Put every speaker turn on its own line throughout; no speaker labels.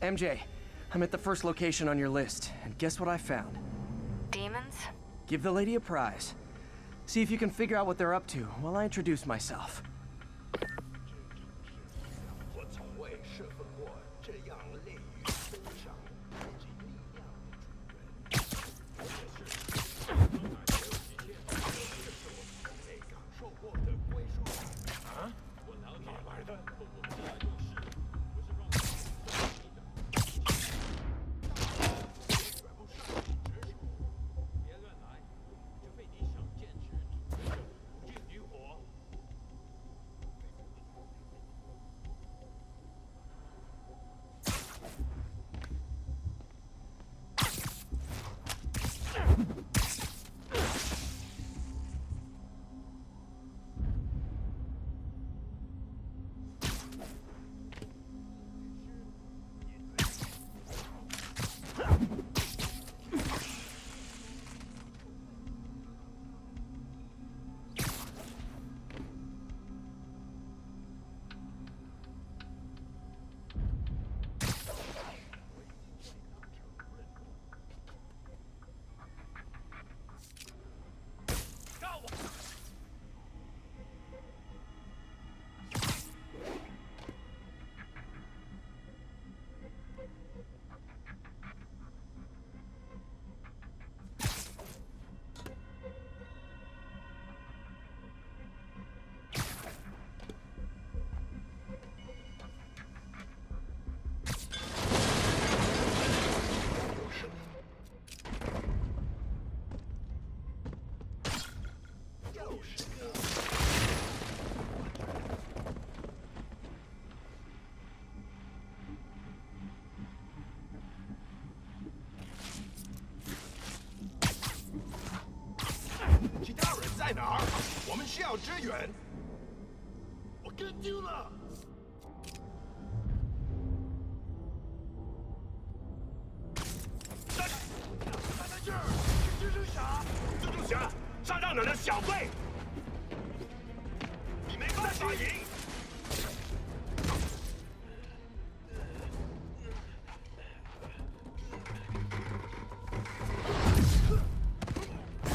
MJ, I'm at the first location on your list, and guess what I found?
Demons?
Give the lady a prize. See if you can figure out what they're up to while I introduce myself.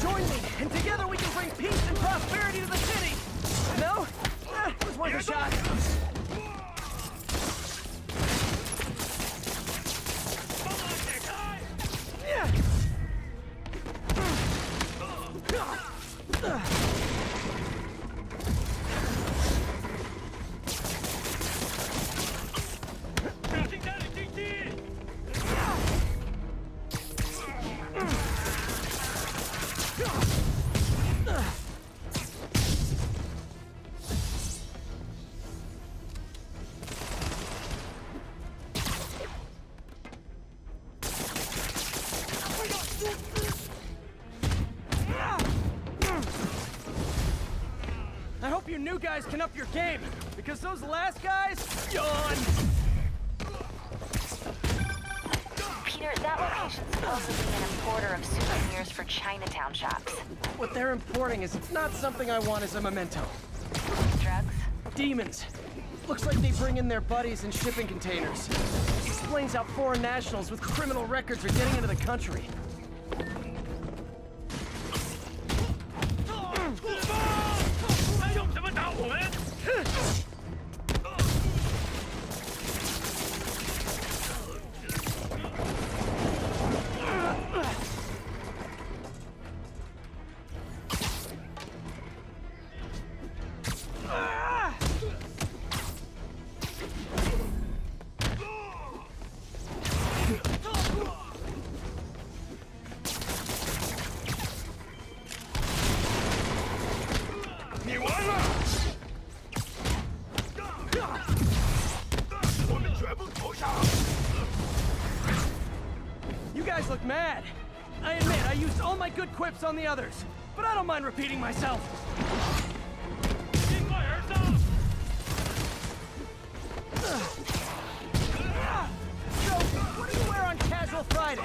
Join me, and together we can bring peace and prosperity to the city! No? It was worth a shot. I hope you new guys can up your game, because those last guys, yawn!
Peter, that location's supposed to be an importer of souvenirs for Chinatown shops.
What they're importing is not something I want as a memento.
Drugs?
Demons. Looks like they bring in their buddies in shipping containers. Explains how foreign nationals with criminal records are getting into the country. You guys look mad. I admit, I used all my good quips on the others, but I don't mind repeating myself. So, what do you wear on Casual Friday?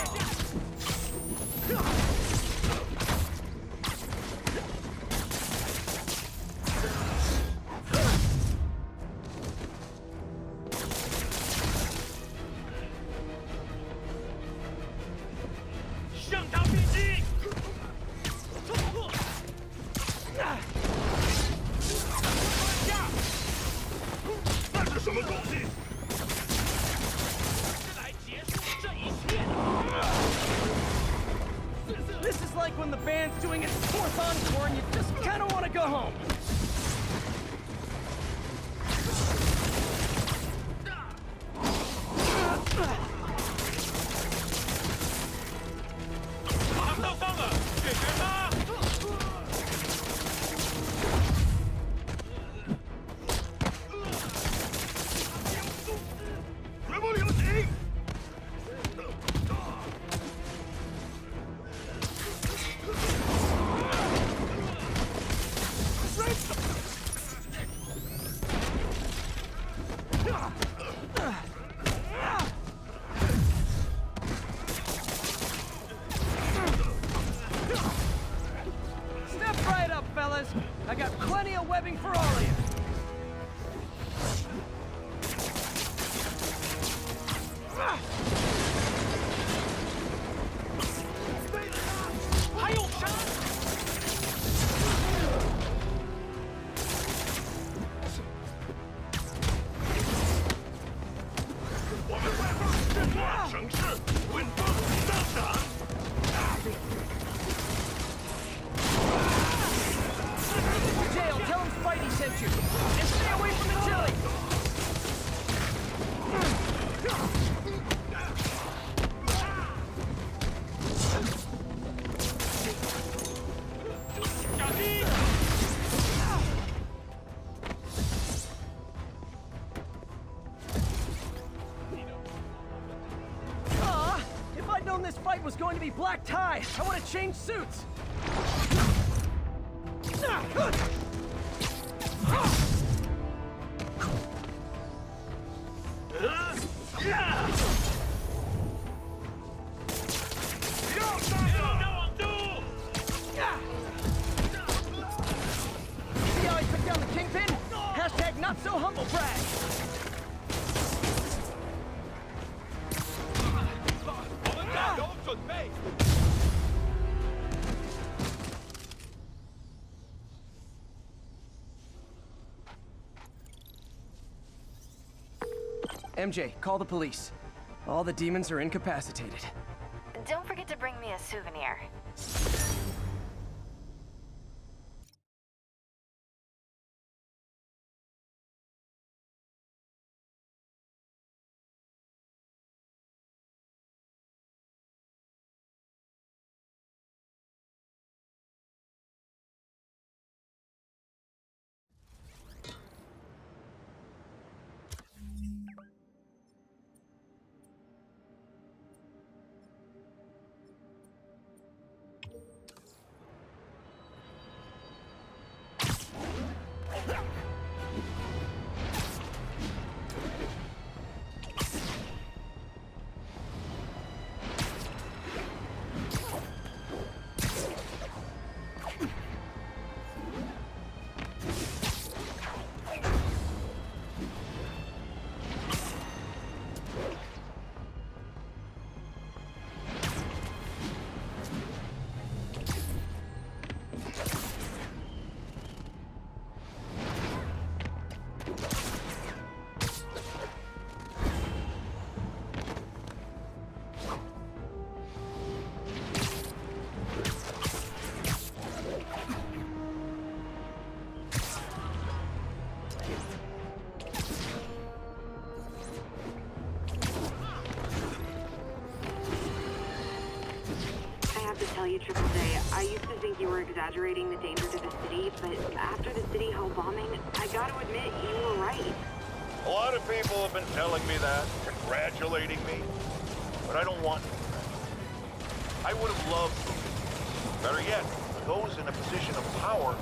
like when the band's doing its fourth encore and you just kind of want to go home. Step right up, fellas. I got plenty of webbing for all of you. Jail, tell him Spidey sent you. And stay away from the chili. Aw, if I'd known this fight was going to be black tie, I would have changed suits. See how I took down the Kingpin? Hashtag not so humble brag. MJ, call the police. All the demons are incapacitated.
Don't forget to bring me a souvenir.
Tell you, Triple J, I used to think you were exaggerating the danger to the city, but after the City Hall bombing, I gotta admit, you were right.
A lot of people have been telling me that, congratulating me, but I don't want to. I would have loved to. Better yet, those in a position of power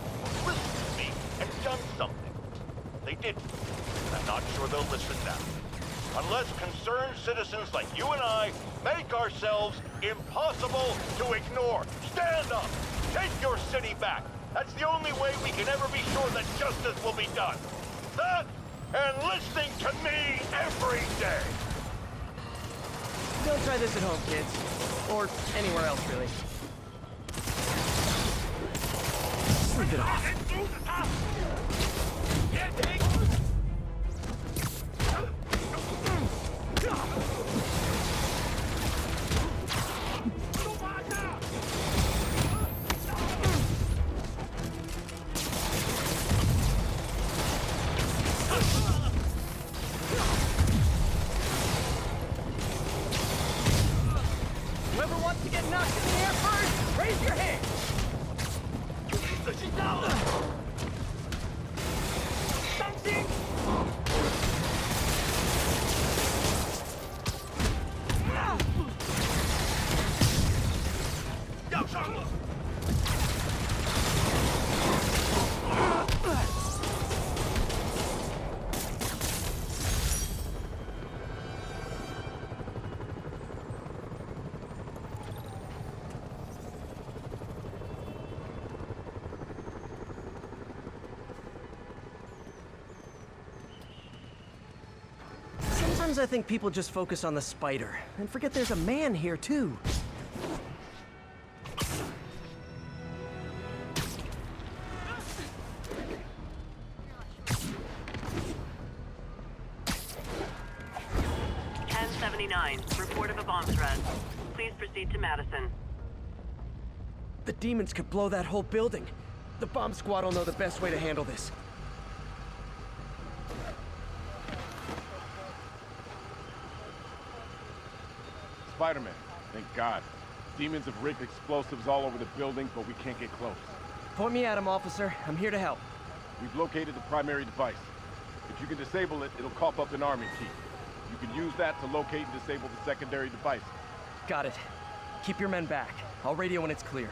listened to me and done something. They didn't, and I'm not sure they'll listen now. Unless concerned citizens like you and I make ourselves impossible to ignore. Stand up! Take your city back! That's the only way we can ever be sure that justice will be done. That, and listening to me every day!
Don't try this at home, kids. Or anywhere else, really. Sleep it off. Whoever wants to get knocked in the air first, raise your hand! Sometimes I think people just focus on the spider and forget there's a man here too.
Report of a bomb threat. Please proceed to Madison.
The demons could blow that whole building. The bomb squad will know the best way to handle this.
Spider-Man, thank God. Demons have rigged explosives all over the building, but we can't get close.
Point me at him, officer. I'm here to help.
We've located the primary device. If you can disable it, it'll cough up an arming key. You can use that to locate and disable the secondary device.
Got it. Keep your men back. I'll radio when it's clear.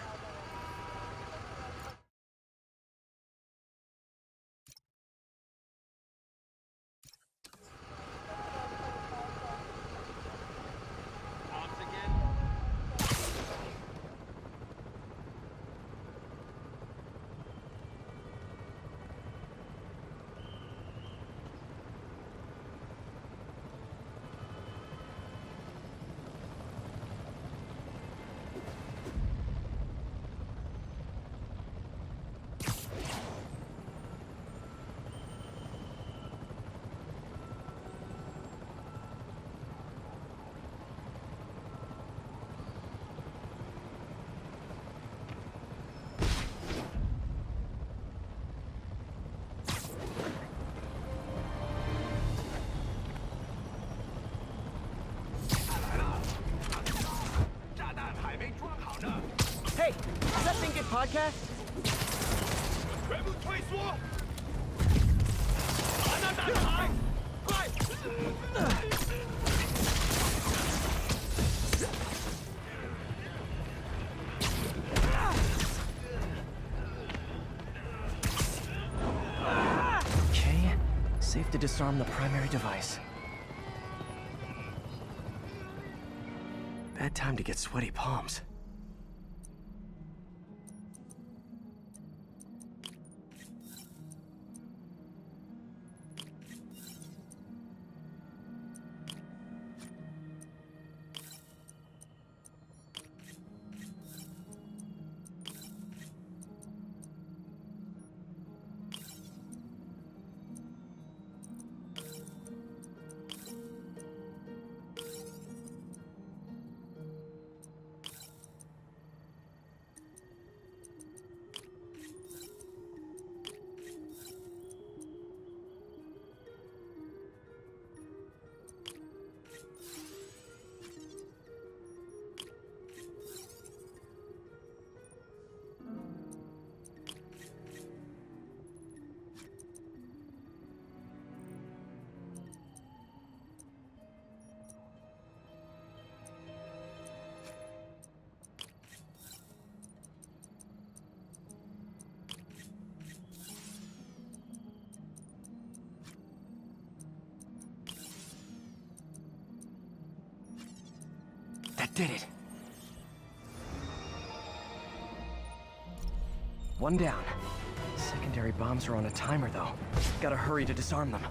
Hey, does that thing get podcast? Okay, safe to disarm the primary device. Bad time to get sweaty palms. That did it. One down. Secondary bombs are on a timer, though. Gotta hurry to disarm them.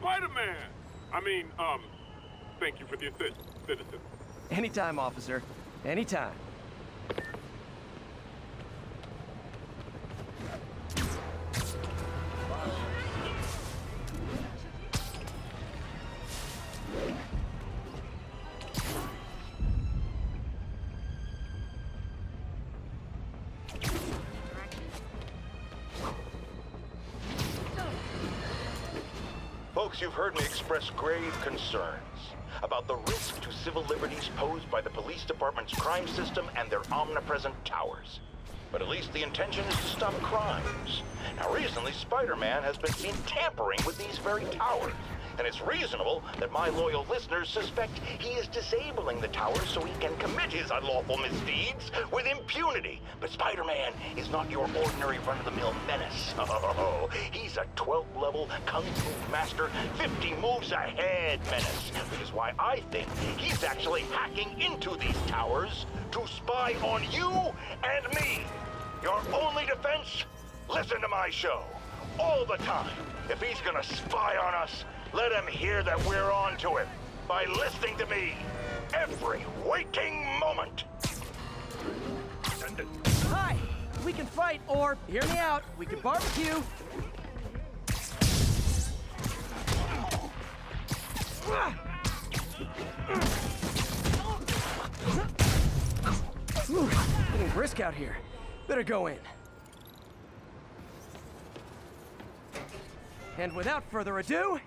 Spider-Man! Thank you for the assist, citizen.
Anytime, officer. Anytime.
Folks, you've heard me express grave concerns about the risk to civil liberties posed by the police department's crime system and their omnipresent towers. But at least the intention is to stop crimes. Now, recently, Spider-Man has been seen tampering with these very towers. And it's reasonable that my loyal listeners suspect he is disabling the towers so he can commit his unlawful misdeeds with impunity. But Spider-Man is not your ordinary run-of-the-mill menace. Oh, he's a 12th-level Kung Fu master, 50 moves ahead menace. Which is why I think he's actually hacking into these towers to spy on you and me. Your only defense? Listen to my show. All the time. If he's gonna spy on us, let him hear that we're on to him by listening to me every waking moment.
Hi! We can fight, or, hear me out, we can barbecue. Ooh, getting brisk out here. Better go in. And without further ado...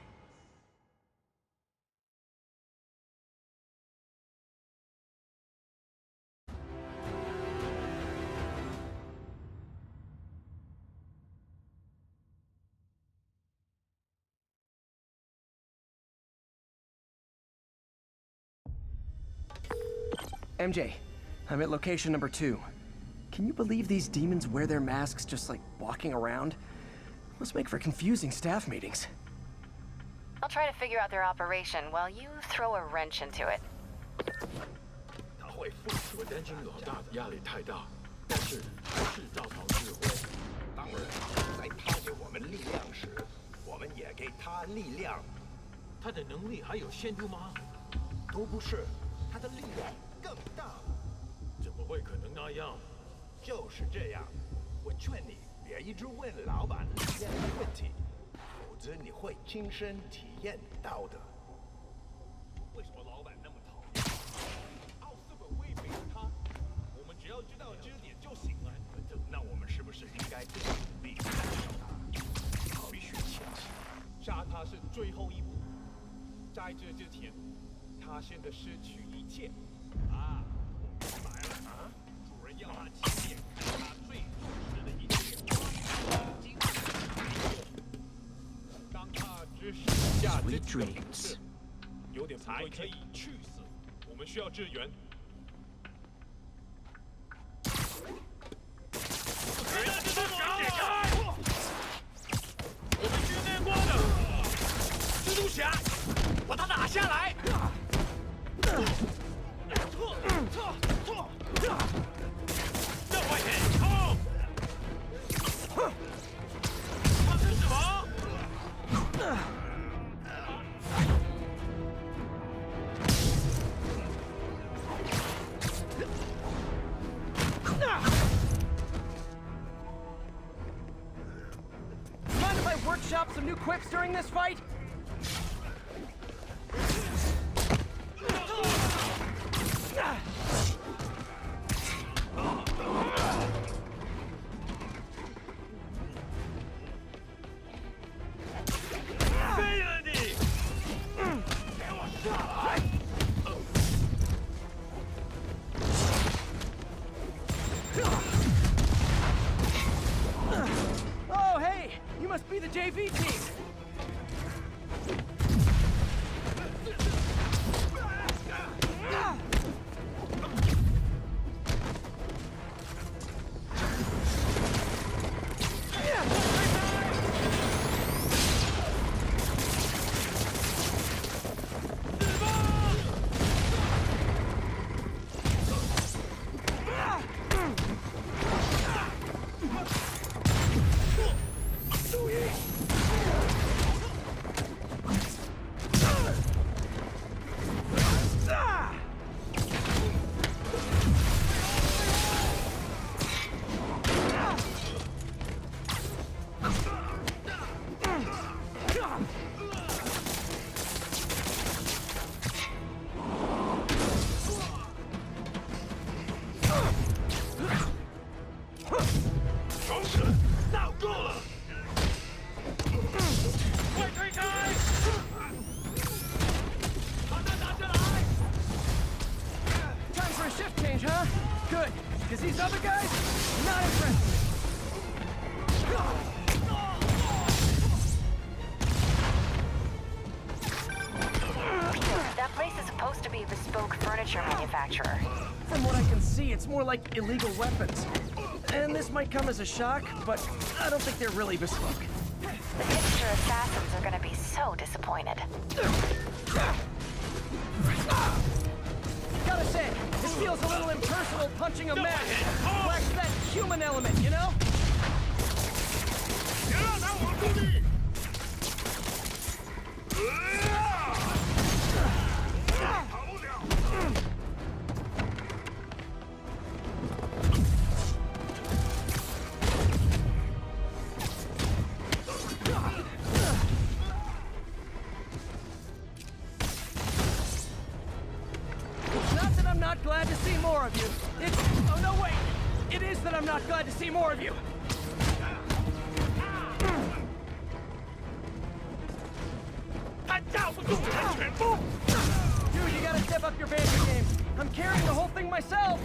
MJ, I'm at location number 2. Can you believe these demons wear their masks just like walking around? Must make for confusing staff meetings.
I'll try to figure out their operation while you throw a wrench into it.
他会付出的担心老大的压力太大，但是还是照常指挥。当然，在他给我们力量时，我们也给他力量。他的能力还有限度吗？都不是，他的力量更大。怎么会可能那样？就是这样。我劝你别一直问老板力量的问题，否则你会亲身体验到的。为什么老板那么讨厌？奥斯本威胁他，我们只要知道这点就行了。那我们是不是应该更努力干掉他？必须前期，杀他是最后一步。在这之前，他现在失去一切。啊，我明白了啊！主人要他亲眼看他最真实的一切。当他只是下这个品质，有点才可以去死。我们需要支援。解开！我们军内光的蜘蛛侠，把他打下来！这外线冲！他是什么？Mind
if I workshop some new quips during this fight? Oh, hey! You must be the JV team! shift change, huh? Good, because these other guys, not impressed.
That place is supposed to be a bespoke furniture manufacturer.
From what I can see, it's more like illegal weapons. And this might come as a shock, but I don't think they're really bespoke.
The hipster assassins are gonna be so disappointed.
Gotta say, this feels a little impersonal punching a mask. Lacks that human element, you know? Not that I'm not glad to see more of you. It's... oh no, wait! It is that I'm not glad to see more of you. Dude, you gotta step up your banter game. I'm carrying the whole thing myself.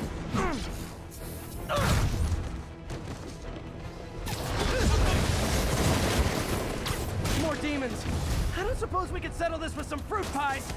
More demons. I don't suppose we could settle this with some fruit pies.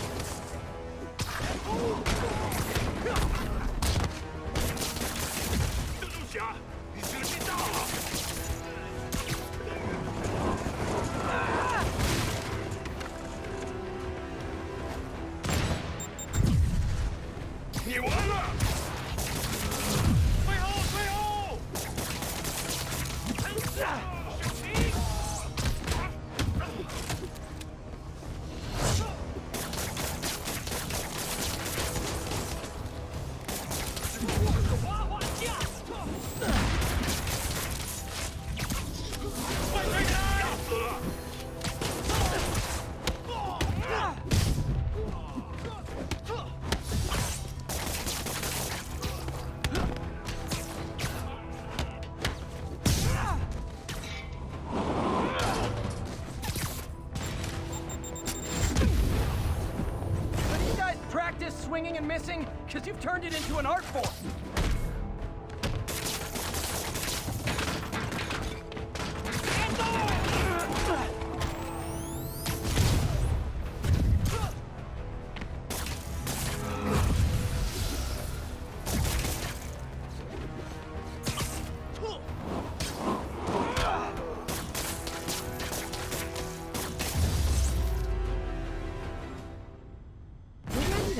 Swinging and missing, because you've turned it into an art form.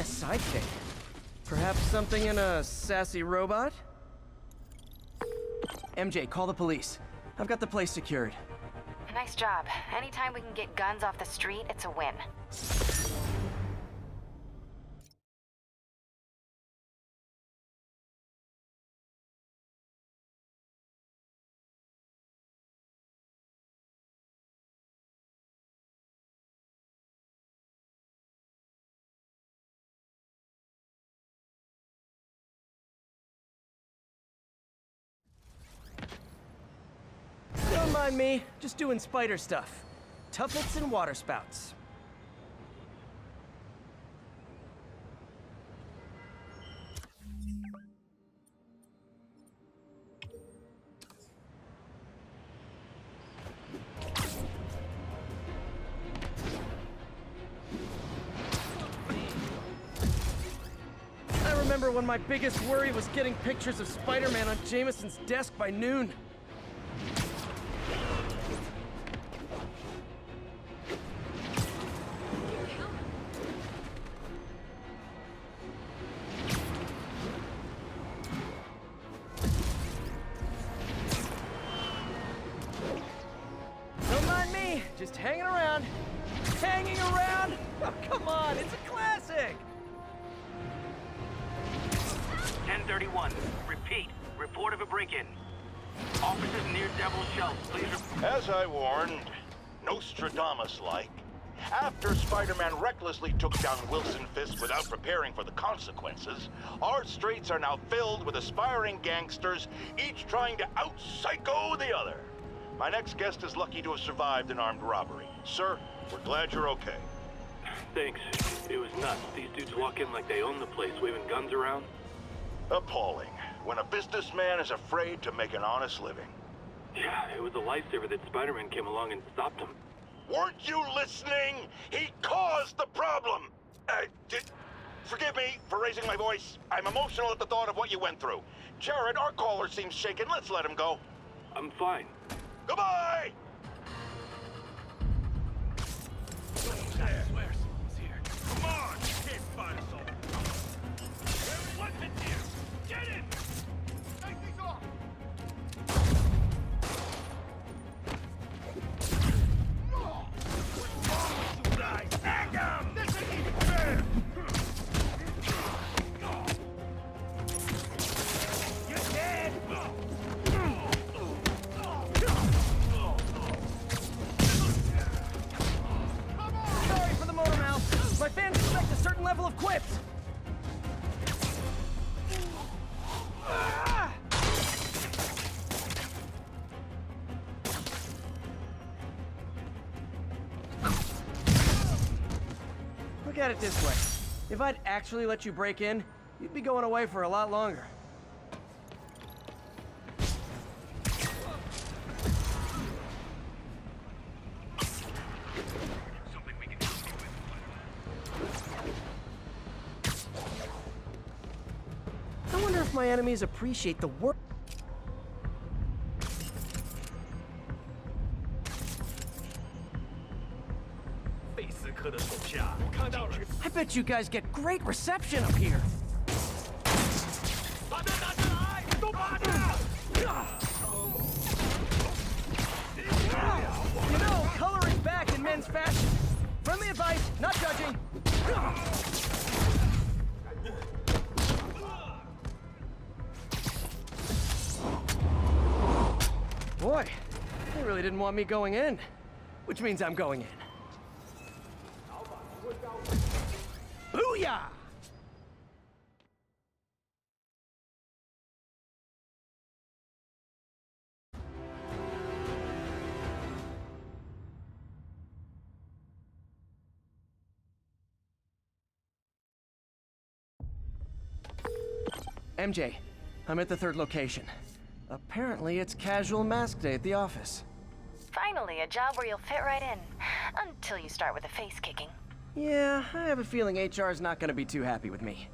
Sidekick. Perhaps something in a sassy robot? MJ, call the police. I've got the place secured.
Nice job. Anytime we can get guns off the street, it's a win.
Don't mind me, just doing spider stuff. Tuffets and water spouts. I remember when my biggest worry was getting pictures of Spider-Man on Jameson's desk by noon. Don't mind me, just hanging around. Hanging around? Oh, come on, it's a classic!
1031. Repeat. Report of a break-in. Officers near Devil's Shelf, please.
As I warned, Nostradamus-like, after Spider-Man recklessly took down Wilson Fisk without preparing for the consequences, our streets are now filled with aspiring gangsters, each trying to out-psycho the other. My next guest is lucky to have survived an armed robbery. Sir, we're glad you're okay.
Thanks. It was nuts. These dudes walk in like they own the place, waving guns around.
Appalling. When a businessman is afraid to make an honest living.
Yeah, it was a lifesaver that Spider-Man came along and stopped him.
Weren't you listening? He caused the problem! Forgive me for raising my voice. I'm emotional at the thought of what you went through. Jared, our caller seems shaken. Let's let him go.
I'm fine.
Goodbye!
Come on, you can't find us all. There's weapons here. Get in! Take these off! Hang down! This isn't even fair! You're dead!
Sorry for the motor mouth. My fans expect a certain level of quips. Look at it this way. If I'd actually let you break in, you'd be going away for a lot longer. I wonder if my enemies appreciate the work. I bet you guys get great reception up here. You know, color is back in men's fashion. Friendly advice, not judging. Boy, they really didn't want me going in. Which means I'm going in. Booyah! MJ, I'm at the third location. Apparently, it's casual mask day at the office.
Finally, a job where you'll fit right in. Until you start with the face kicking.
Yeah, I have a feeling HR's not gonna be too happy with me.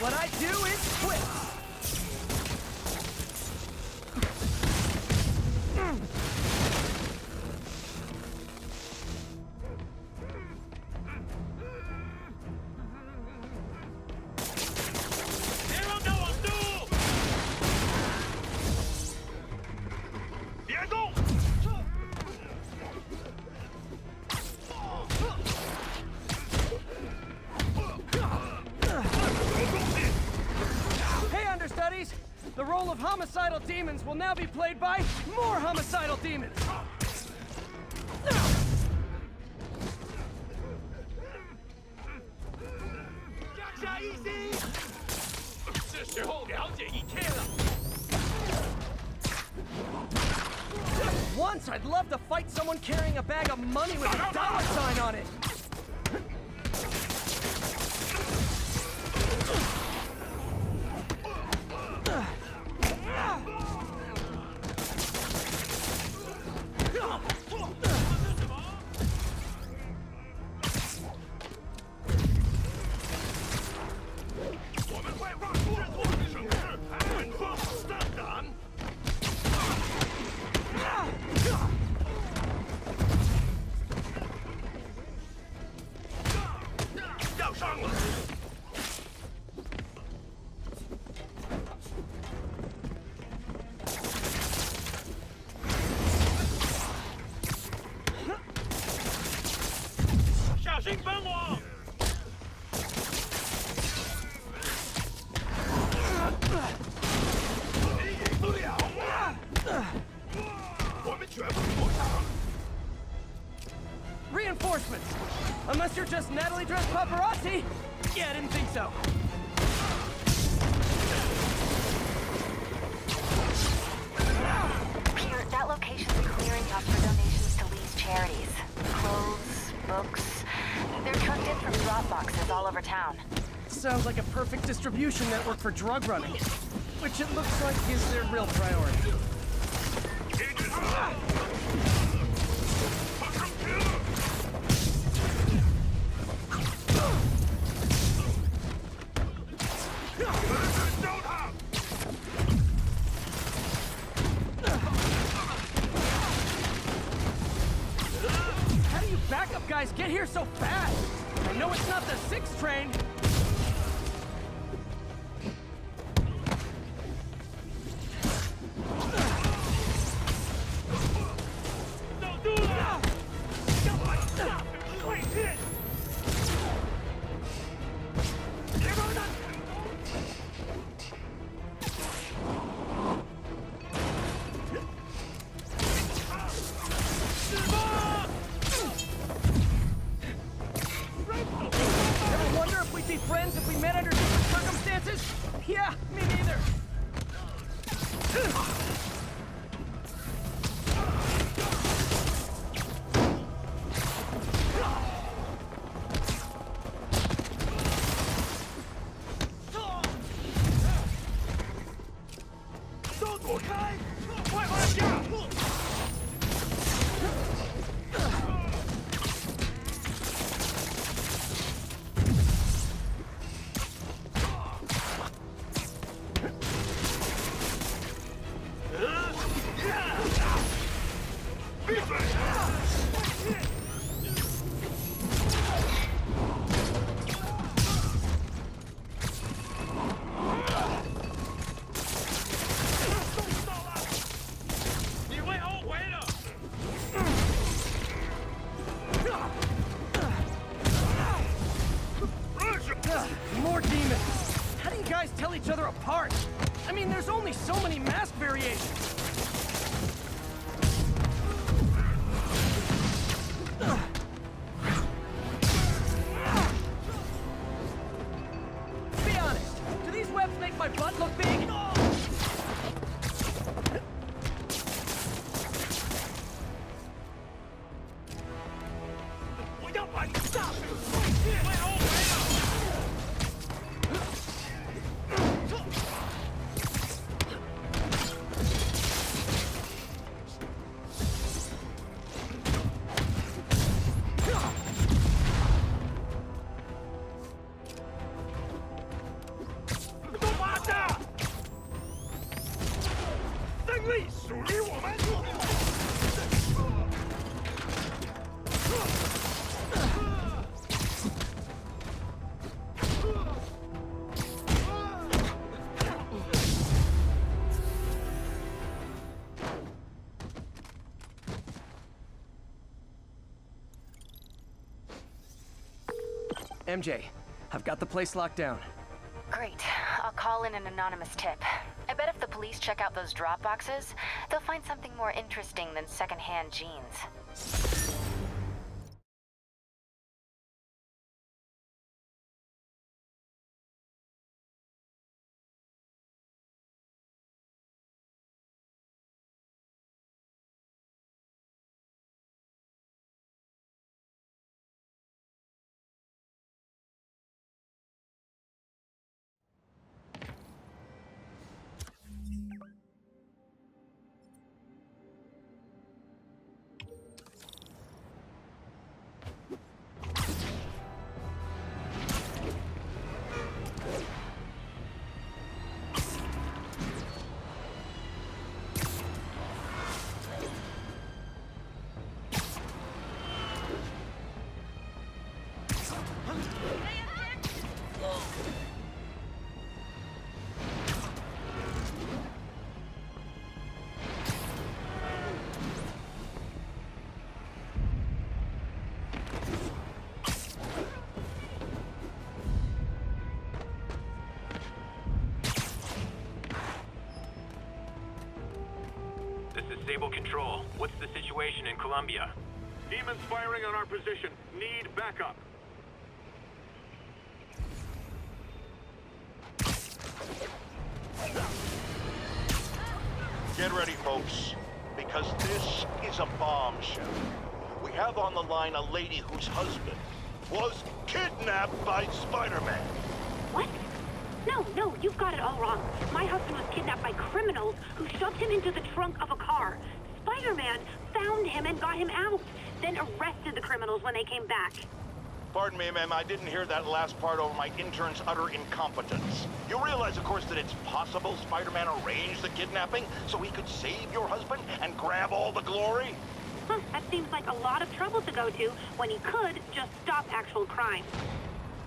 What I do is quit. homicidal demons will now be played by more homicidal demons!
降下一心，是时候了解一切了。
Once I'd love to fight someone carrying a bag of money with a dollar sign on it! Reinforcements! Unless you're just Natalie dressed paparazzi? Yeah, I didn't think so.
Peter, that location's a clearinghouse for donations to Lee's charities. Clothes, books. They're trucked in from drop boxes all over town.
Sounds like a perfect distribution network for drug running. Which it looks like is their real priority. How do you backup guys get here so fast? I know it's not the 6th train. Ever wonder if we'd be friends if we met under different circumstances? Yeah, me neither. More demons! How do you guys tell each other apart? I mean, there's only so many mask variations. Be honest, do these webs make my butt look big? MJ, I've got the place locked down.
Great. I'll call in an anonymous tip. I bet if the police check out those drop boxes, they'll find something more interesting than secondhand jeans.
This is Sable Control. What's the situation in Columbia?
Demons firing on our position. Need backup.
Get ready, folks, because this is a bombshell. We have on the line a lady whose husband was kidnapped by Spider-Man.
What? No, you've got it all wrong. My husband was kidnapped by criminals who shoved him into the trunk of a car. Spider-Man found him and got him out, then arrested the criminals when they came back.
Pardon me, ma'am, I didn't hear that last part over my intern's utter incompetence. You realize, of course, that it's possible Spider-Man arranged the kidnapping so he could save your husband and grab all the glory?
Huh, that seems like a lot of trouble to go to when he could just stop actual crime.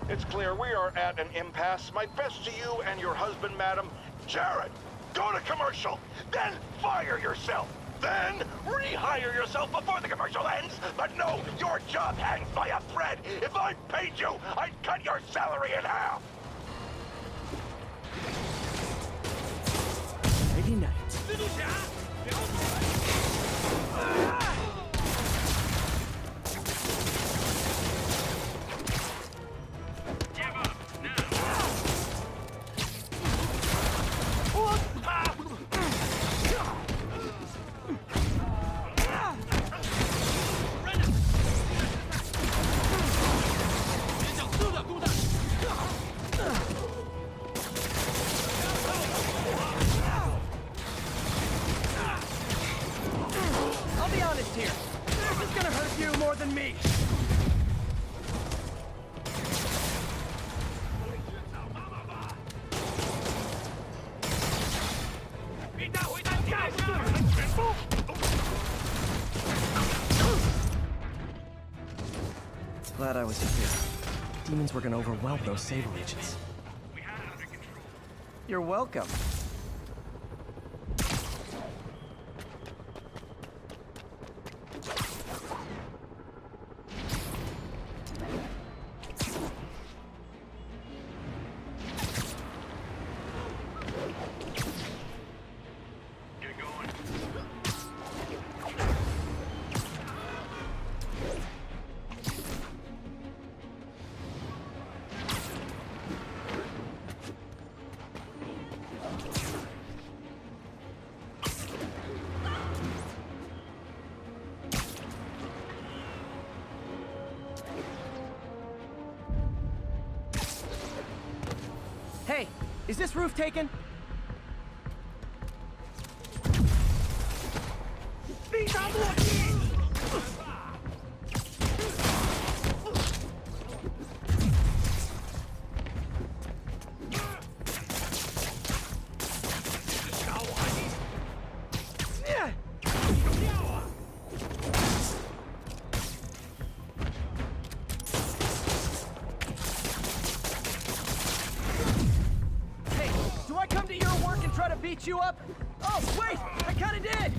It's clear we are at an impasse. My best to you and your husband, madam. Jared, go to commercial, then fire yourself. Then rehire yourself before the commercial ends. But no, your job hangs by a thread. If I paid you, I'd cut your salary in half.
Ready night. I'll be honest here. This is gonna hurt you more than me. Glad I was here. Demons were gonna overwhelm those Sable agents. You're welcome. Hey, is this roof taken? Beat you up? Oh, wait! I kinda did!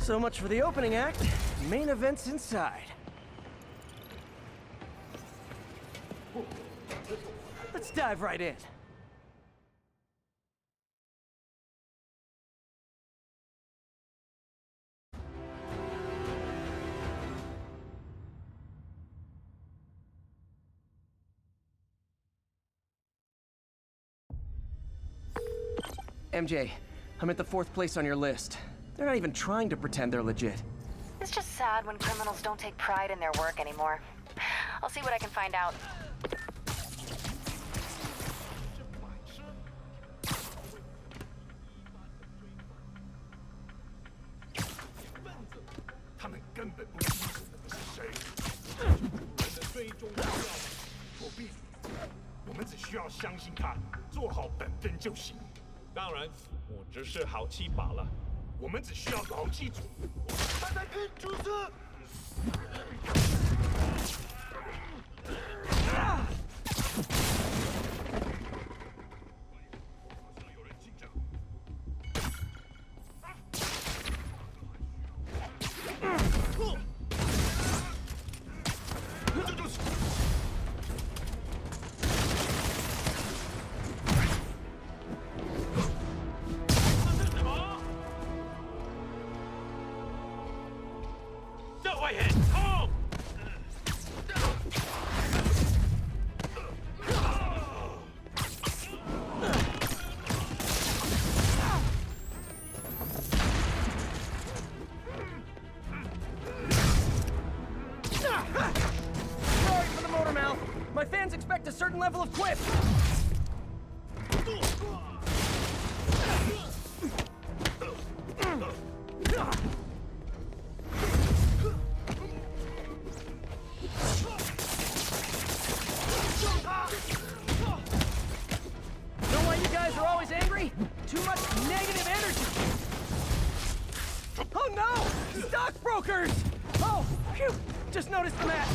So much for the opening act. Main event's inside. Let's dive right in. MJ, I'm at the 4th place on your list. They're not even trying to pretend they're legit.
It's just sad when criminals don't take pride in their work anymore. I'll see what I can find out.
他们根本不清楚我们是谁。人的最终目标作弊，我们只需要相信他，做好本分就行。当然，我只是好气罢了。我们只需要牢记住，他在跟主子。有人进展。这就是。
Sorry for the motor mouth. My fans expect a certain level of quip. Know why you guys are always angry? Too much negative energy. Oh no! Stockbrokers! Oh, phew! Just noticed the map.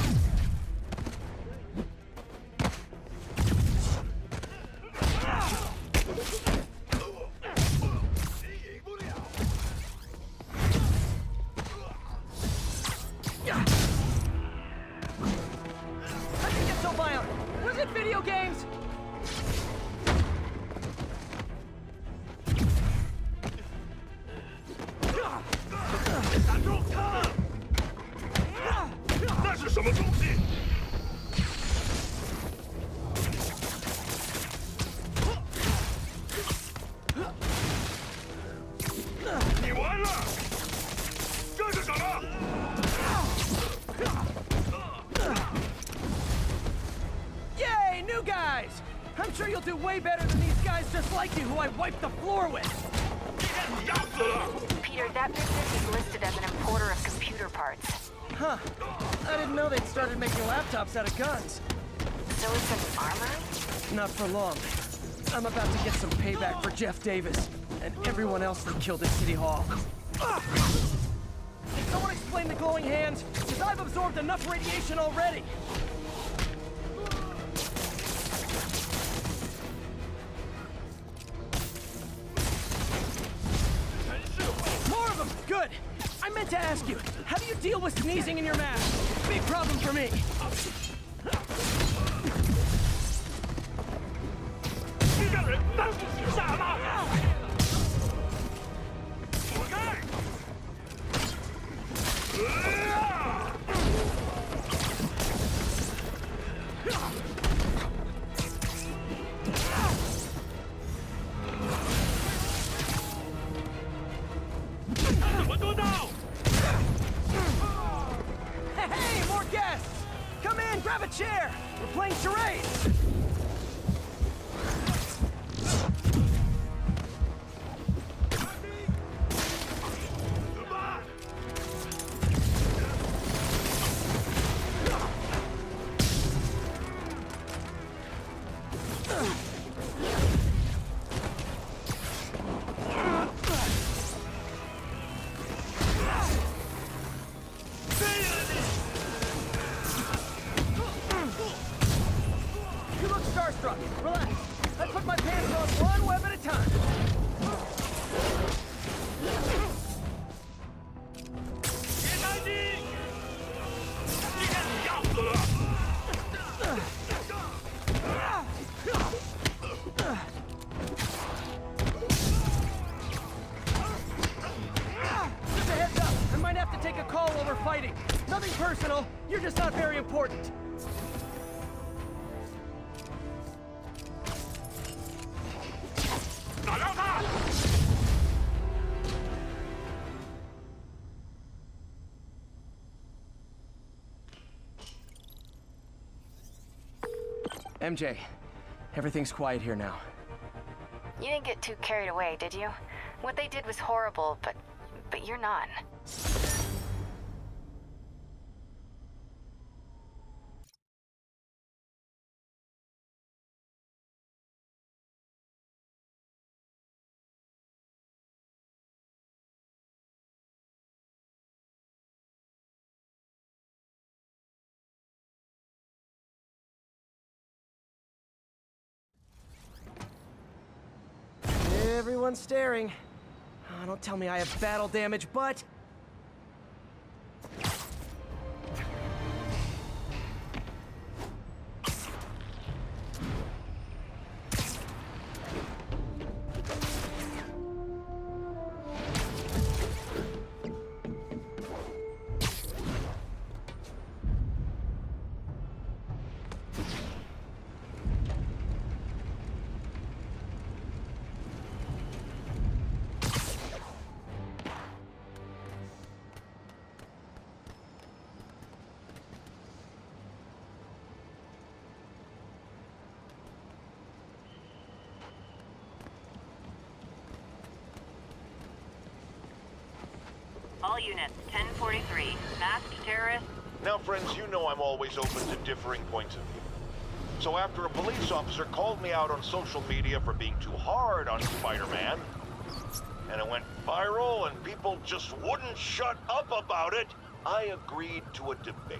How did you get so violent? Was it video games? Ah!
那是什么东西？你完了！这是什么？
Yay, new guys! I'm sure you'll do way better than these guys just like you who I wiped the floor with.
你要死了！
Peter, that business is listed as an importer of computer parts.
Huh. I didn't know they'd started making laptops out of guns.
So it's an armory?
Not for long. I'm about to get some payback for Jeff Davis and everyone else that killed at City Hall. Ugh! Can someone explain the glowing hands? Because I've absorbed enough radiation already. More of them! Good! I meant to ask you, how do you deal with sneezing in your mask? Big problem for me.
这让人当傻了！躲开！怎么做到？
Hey, more guests! Come in, grab a chair! We're playing charades! You look starstruck. Relax. I put my pants on one web at a time. You're just not very important. MJ, everything's quiet here now.
You didn't get too carried away, did you? What they did was horrible, but you're not.
Everyone's staring. Oh, don't tell me I have battle damage, but...
All units, 1043. Masked terrorists.
Now, friends, you know I'm always open to differing points of view. So after a police officer called me out on social media for being too hard on Spider-Man, and it went viral and people just wouldn't shut up about it, I agreed to a debate.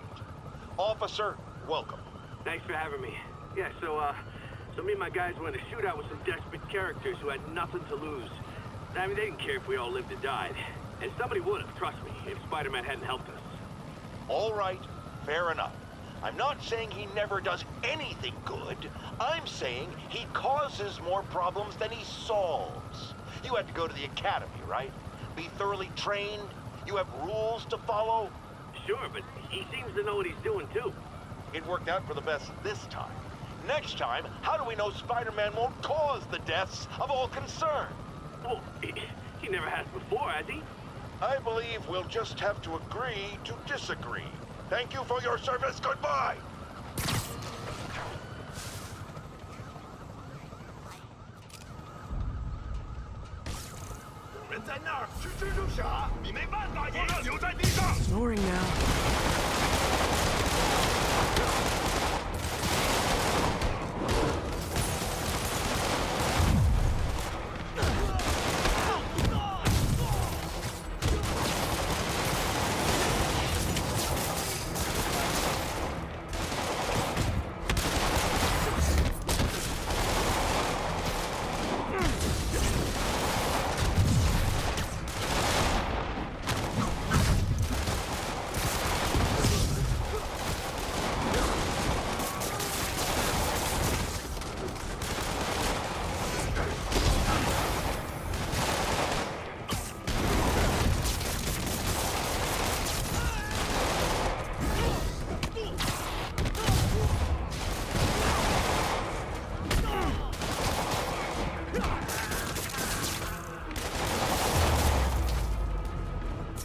Officer, welcome.
Thanks for having me. Yeah, so me and my guys went in a shootout with some desperate characters who had nothing to lose. I mean, they didn't care if we all lived or died. And somebody would have, trust me, if Spider-Man hadn't helped us.
All right, fair enough. I'm not saying he never does anything good. I'm saying he causes more problems than he solves. You had to go to the academy, right? Be thoroughly trained? You have rules to follow?
Sure, but he seems to know what he's doing, too.
It worked out for the best this time. Next time, how do we know Spider-Man won't cause the deaths of all concerned?
Well, he never has before, has he?
I believe we'll just have to agree to disagree. Thank you for your service. Goodbye!
有人在那儿是蜘蛛侠，你没办法赢，留在地上。
Snoring now.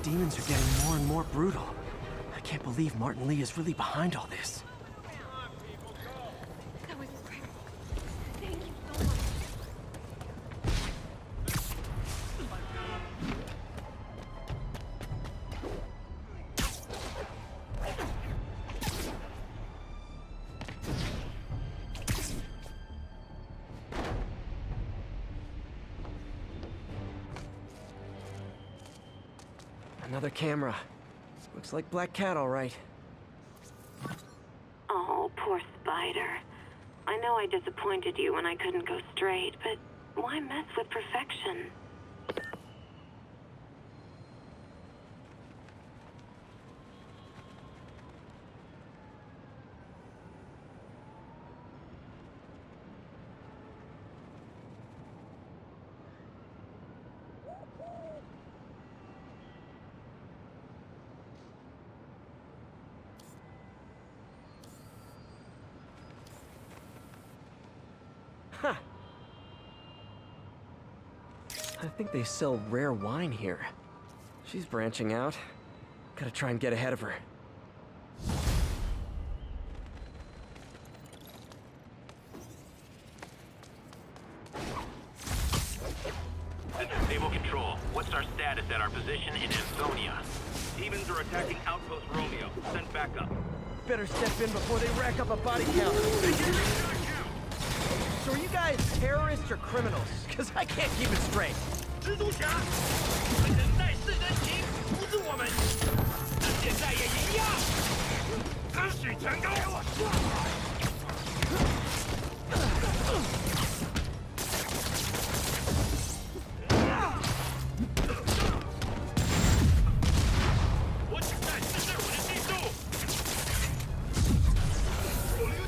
Demons are getting more and more brutal. I can't believe Martin Lee is really behind all this.
That was incredible. Thank you so much.
Another camera. Looks like Black Cat, all right.
Oh, poor Spider. I know I disappointed you when I couldn't go straight, but why mess with perfection?
I think they sell rare wine here. She's branching out. Gotta try and get ahead of her.
This is Stable Control. What's our status at our position in Ansonia?
Demons are attacking Outpost Romeo. Send backup.
Better step in before they rack up a body count. So are you guys terrorists or criminals? Because I can't keep it straight.
蜘蛛侠，人在是人情，不是我们。现在也一样。只许成功。给我上来！我只在这是我的记住。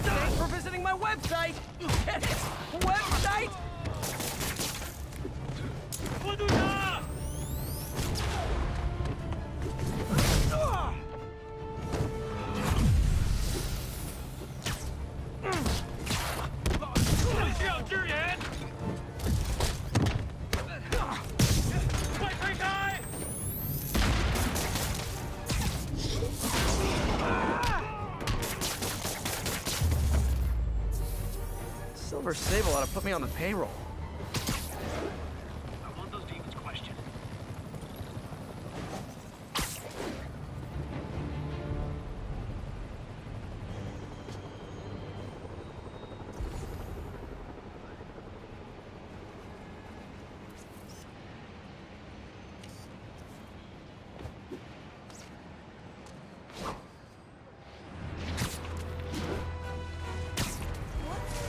Thanks for visiting my website! Get it? Website?
副队长。 需要支援！快推开！
Silver Sable ought to put me on the payroll.
I want those demons questioned.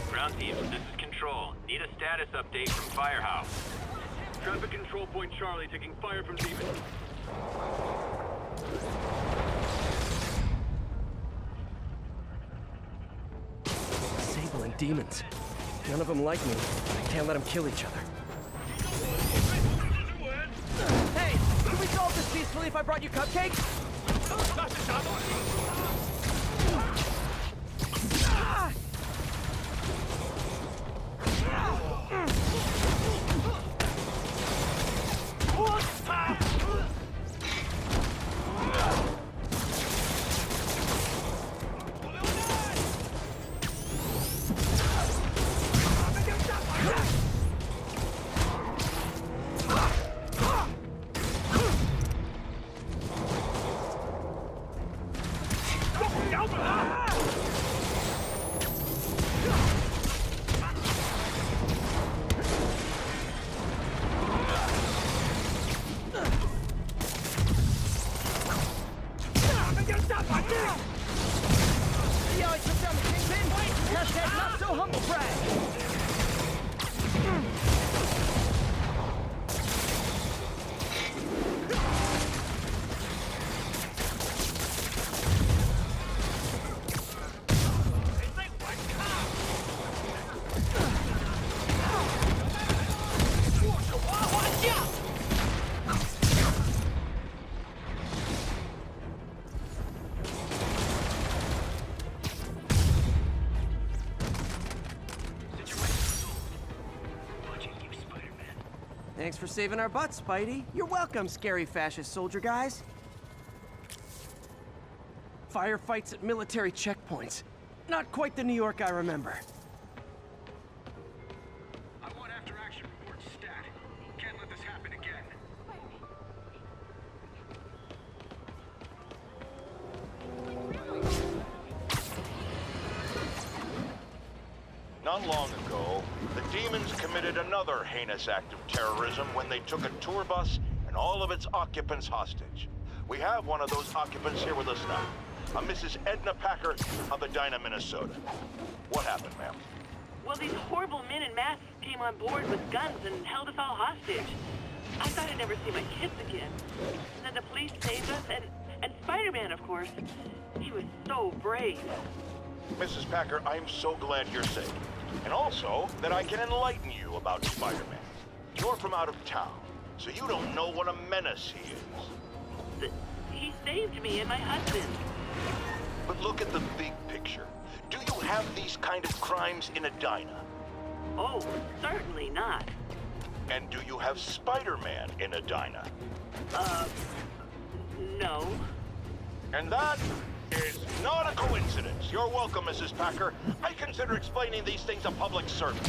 Ground team, this is Control. Need a status update from Firehouse.
Traffic control point Charlie taking fire from demons.
Sable and demons. None of them like me. I can't let them kill each other. Hey! Can we solve this peacefully if I brought you cupcakes? Ah! See how I took down the Kingpin? Hashtag not so humble brag. Thanks for saving our butts, Spidey. You're welcome, scary fascist soldier guys. Firefights at military checkpoints. Not quite the New York I remember.
I want after-action report stat. Can't let this happen again.
Not long ago, the demons committed another heinous act of terrorism when they took a tour bus and all of its occupants hostage. We have one of those occupants here with us now, a Mrs. Edna Packer of Edina, Minnesota. What happened, ma'am?
Well, these horrible men in masks came on board with guns and held us all hostage. I thought I'd never see my kids again. And then the police saved us, and Spider-Man, of course. He was so brave.
Mrs. Packer, I'm so glad you're safe. And also, that I can enlighten you about Spider-Man. You're from out of town, so you don't know what a menace he is.
He saved me and my husband.
But look at the big picture. Do you have these kind of crimes in Edina?
Oh, certainly not.
And do you have Spider-Man in Edina?
No.
And that is not a coincidence. You're welcome, Mrs. Packer. I consider explaining these things a public service.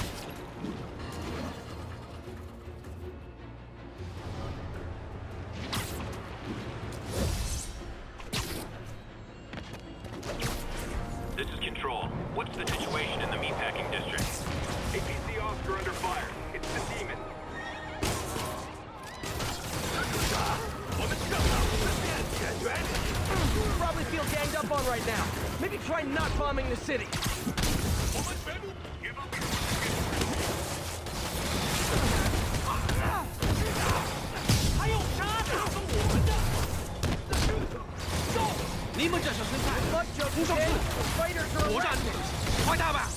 This is Control. What's the situation in the meatpacking district? APC officer under fire. It's the demon.
You probably feel ganged up on right now. Maybe try not bombing the city. Luck joke, kid. Fighters are arrested.
快大吧！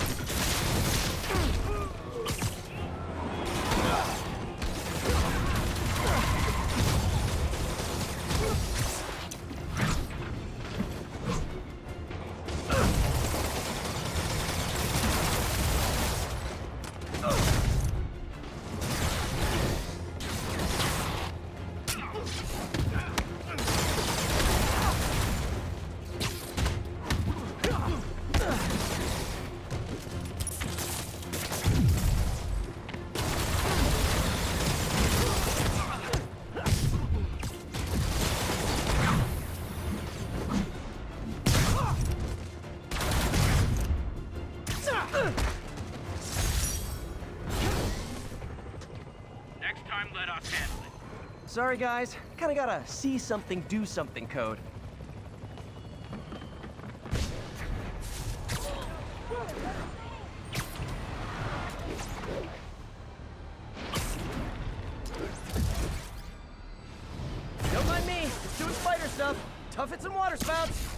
Next time, let us handle it.
Sorry, guys. Kinda got a see something, do something code. Don't mind me. Just doing spider stuff. Tuffets and water spouts.